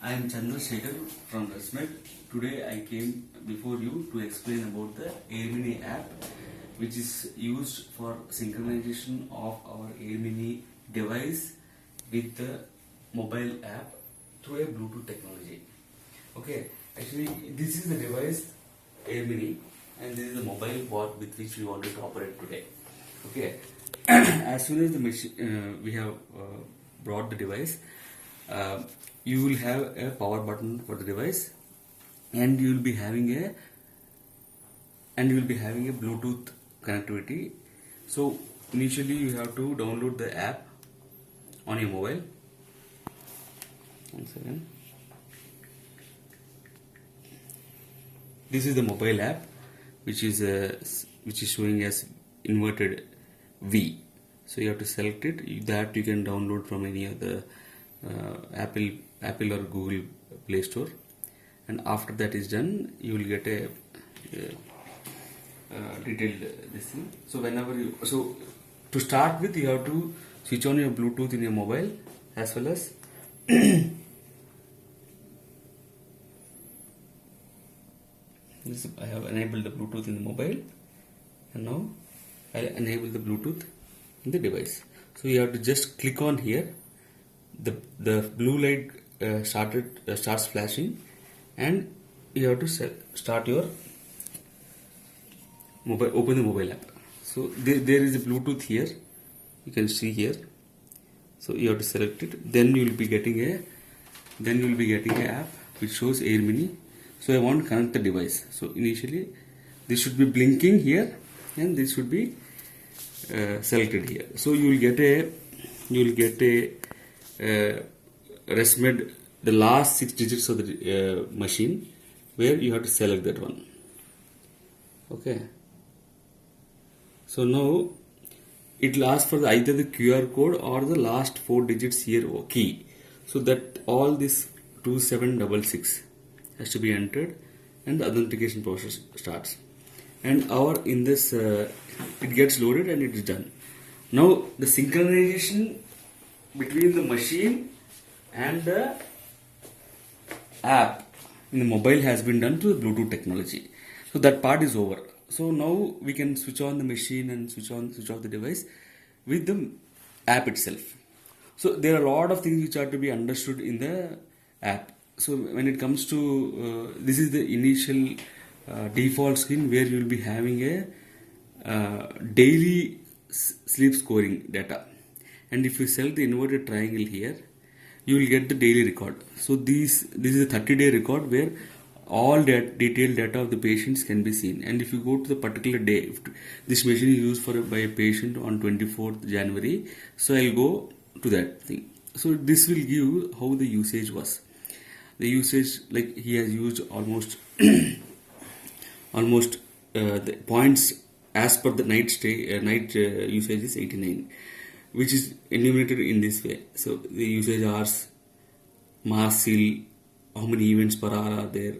I am Chandrasekhar from ResMed. Today I came before you to explain about the AirMini app, which is used for synchronization of our AirMini device with the mobile app through a Bluetooth technology. Okay, actually this is the device AirMini and this is the mobile part with which we wanted to operate today. Okay, as soon as the machine we have brought the device, you will have a power button for the device, and you will be having a Bluetooth connectivity. So initially you have to download the app on your mobile. One second. This is the mobile app, which is showing as inverted V. So you have to select it. That you can download from any of the Apple or Google Play Store, and after that is done, you will get a detailed this thing. So to start with, you have to switch on your Bluetooth in your mobile as well as I have enabled the Bluetooth in the mobile, and now I'll enable the Bluetooth in the device. So you have to just click on here. The blue light starts flashing, and you have to start your mobile. Open the mobile app. So there is a Bluetooth here. You can see here. So you have to select it. Then you will be getting a app which shows AirMini. So I want to connect the device. So initially this should be blinking here, and this should be selected here. So you will get a ResMed, the last 6 digits of the machine, where you have to select that one. Okay. So now it will ask for either the QR code or the last 4 digits here or key. So that all this 2766 has to be entered, and the authentication process starts. And it gets loaded and it is done. Now the synchronization between the machine and the app in the mobile has been done through the Bluetooth technology. So that part is over. So now we can switch on the machine and switch off the device with the app itself. So there are a lot of things which are to be understood in the app. So when it comes to this is the initial default screen where you will be having a daily sleep scoring data. And if you select the inverted triangle here, you will get the daily record. So this is a 30-day record where all that detailed data of the patients can be seen. And if you go to the particular day, if this machine is used by a patient on 24th January, so I'll go to that thing. So this will give how the usage was. The usage, like he has used almost the points as per the night usage is 89. Which is enumerated in this way. So the usage hours, mask seal, how many events per hour are there,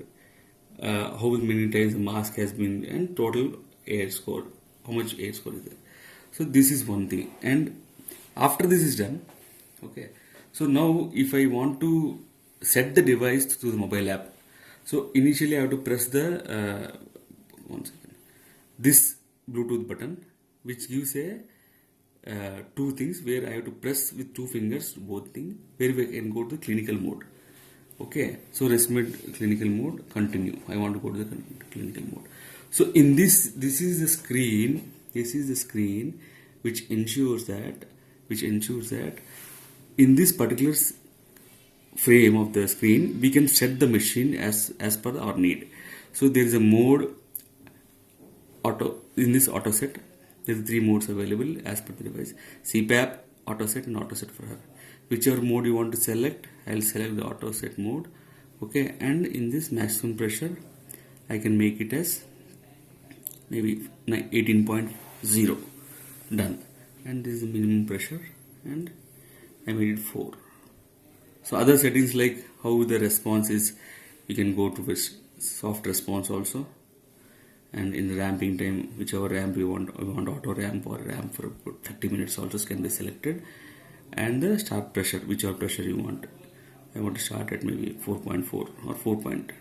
how many times the mask has been, and total air score, how much air score is there. So this is one thing. And after this is done, okay. So now if I want to set the device to the mobile app, so initially I have to press the this Bluetooth button, which gives a two things where I have to press with 2 fingers both things, where we can go to the clinical mode. Okay, so ResMed clinical mode, continue. I want to go to the clinical mode. So in this is the screen. This is the screen which ensures that in this particular frame of the screen we can set the machine as per our need. So there is a mode auto in this auto set. There are 3 modes available as per the device: CPAP, auto set, and auto set for her. Whichever mode you want to select, I'll select the auto set mode. Okay, and in this maximum pressure, I can make it as maybe 18.0. Done. And this is the minimum pressure, and I made it 4. So other settings like how the response is, you can go to soft response also. And in the ramping time, whichever ramp you want auto ramp or ramp for 30 minutes also can be selected. And the start pressure, whichever pressure you want. I want to start at maybe 4.4 or 4 point,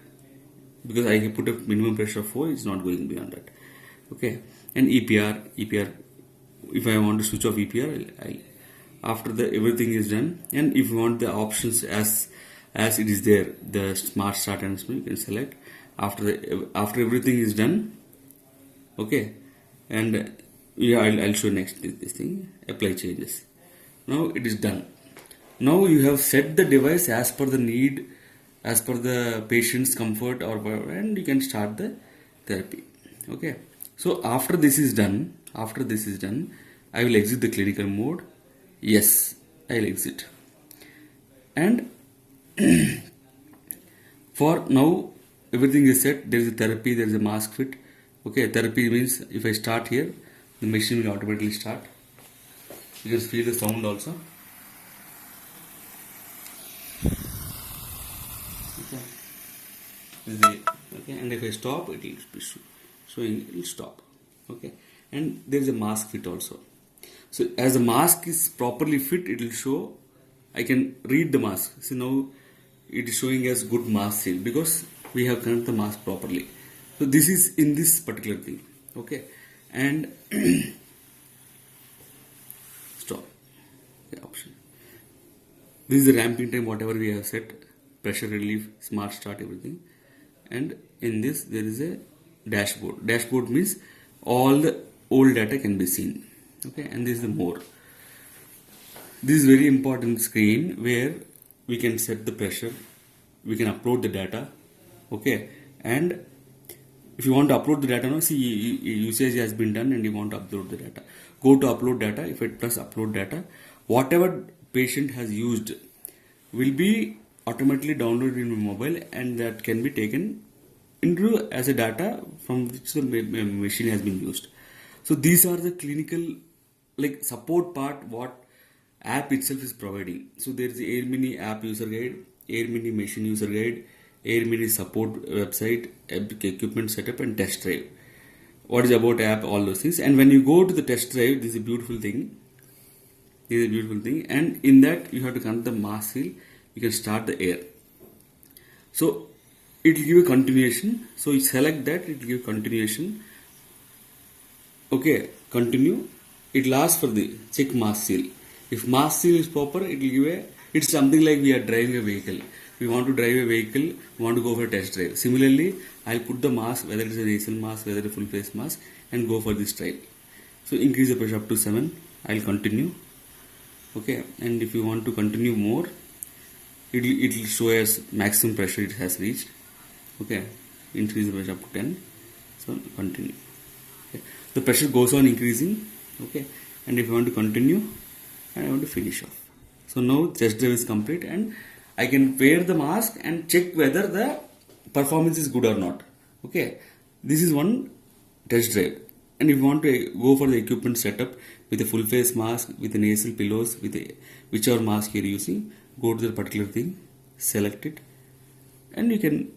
because I put a minimum pressure of 4, it's not going beyond that. Okay, and EPR, if I want to switch off EPR, after the everything is done, and if you want the options as it is there, the smart start and stop, you can select after everything is done. Okay, and yeah, I'll show next this thing, apply changes. Now it is done. Now you have set the device as per the need, as per the patient's comfort, or and you can start the therapy. Okay, so after this is done, I will exit the clinical mode. Yes, I'll exit. And for now everything is set. There is a therapy, there is a mask fit. Okay, therapy means if I start here, the machine will automatically start. You can feel the sound also. Okay, and if I stop, it will be showing, it will stop. Okay, and there is a mask fit also. So as the mask is properly fit, it will show. I can read the mask. So now it is showing as good mask seal, because we have connected the mask properly. So this is in this particular thing. Okay, and stop. Okay, option. This is the ramping time, whatever we have set, pressure relief, smart start, everything. And in this there is a dashboard. Dashboard means all the old data can be seen. Okay, and this is the more. This is very important screen where we can set the pressure, we can upload the data. Okay, and if you want to upload the data now, see usage has been done and you want to upload the data. Go to upload data. If it press upload data, whatever patient has used will be automatically downloaded in your mobile, and that can be taken into as a data from which the machine has been used. So these are the clinical like support part what app itself is providing. So there is the Air Mini app user guide, Air Mini machine user guide, Air Mini support website, equipment setup, and test drive. What is about app, all those things. And when you go to the test drive, this is a beautiful thing. And in that you have to connect the mask seal. You can start the air. So it will give a continuation. So you select that, it will give continuation. Okay, continue. It will ask for the check mask seal. If mask seal is proper, it will give a, it's something like we are driving a vehicle. We want to drive a vehicle, we want to go for a test drive. Similarly, I'll put the mask, whether it's a nasal mask, whether it's a full face mask, and go for this drive. So increase the pressure up to 7. I'll continue. Okay, and if you want to continue more, it will show as maximum pressure it has reached. Okay, increase the pressure up to 10. So continue. Okay. The pressure goes on increasing. Okay, and if you want to continue, and I want to finish off. So now test drive is complete, and I can wear the mask and check whether the performance is good or not. Okay, this is one test drive. And if you want to go for the equipment setup with a full face mask, with the nasal pillows, with whichever mask you are using, go to the particular thing, select it, and you can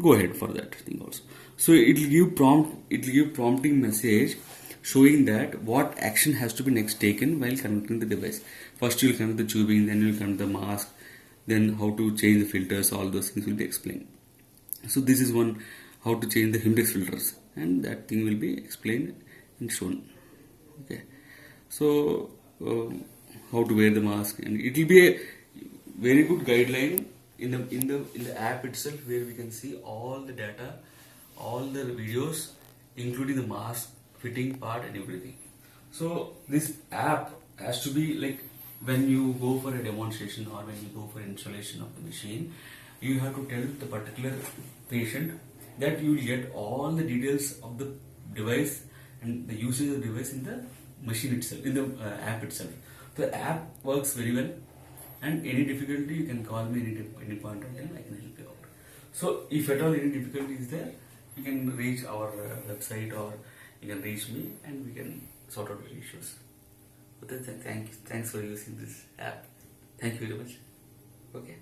go ahead for that thing also. So it will give prompting message showing that what action has to be next taken while connecting the device. First you will connect the tubing, then you will connect the mask, then how to change the filters, all those things will be explained. So this is one, how to change the Himdex filters, and that thing will be explained and shown. Okay, so how to wear the mask, and it will be a very good guideline in the app itself, where we can see all the data, all the videos, including the mask fitting part and everything. So this app has to be like, when you go for a demonstration or when you go for installation of the machine, you have to tell the particular patient that you will get all the details of the device and the usage of the device in the machine itself, in the app itself. The app works very well, and any difficulty you can call me any point of time, I can help you out. So if at all any difficulty is there, you can reach our website, or you can reach me, and we can sort out the issues. But thanks for using this app. Thank you very much. Okay.